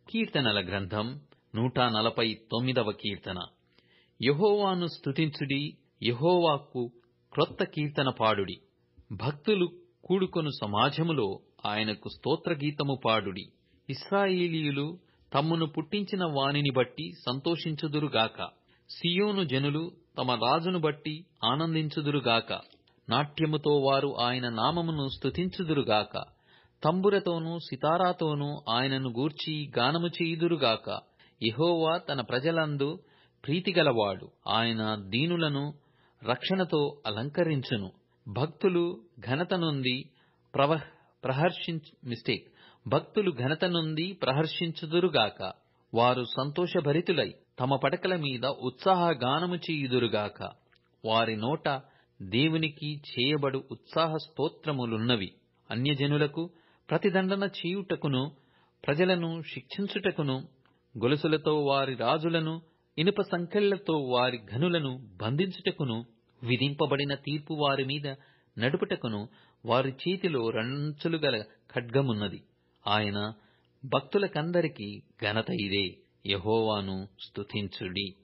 కీర్తనల గ్రంథం 149వ కీర్తన. యెహోవాను స్తుతించుడి, యెహోవాకు క్రొత్త కీర్తన పాడుడి. భక్తులు కూడుకొను సమాజములో ఆయనకు స్తోత్రగీతము పాడుడి. ఇశ్రాయేలీయులు తమ్మును పుట్టించిన వానిని బట్టి సంతోషించుదురుగాక. సియోను జనులు తమ రాజును బట్టి ఆనందించుదురుగాక. నాట్యముతో వారు ఆయన నామమును స్తుతించుదురుగాక. తంబురతోనూ సితారాతోనూ ఆయనను గూర్చి గానము చేయుదురుగాక. యెహోవా తన ప్రజలందు ప్రీతిగలవాడు. ఆయన దీనులను రక్షణతో అలంకరించును. భక్తులు ఘనత నుండి ప్రహర్షించుదురుగాక. వారు సంతోషభరితులై తమ పడకల మీద ఉత్సాహగానము చేయుదురుగాక. వారి నోట దేవునికి చేయబడు ఉత్సాహ స్తోత్రములున్నవి. అన్యజనులకు ప్రతిదండన చేయుటకును, ప్రజలను శిక్షించుటకును, గొలుసులతో వారి రాజులను, ఇనుప సంకెళ్లతో వారి ఘనులను బంధించుటకును, విధింపబడిన తీర్పు వారి మీద నడుపుటకును వారి చేతిలో రెండంచులు గల ఖడ్గమున్నది. ఆయన భక్తులకందరికీ ఘనత ఇదే. యెహోవాను స్తుతించుడి.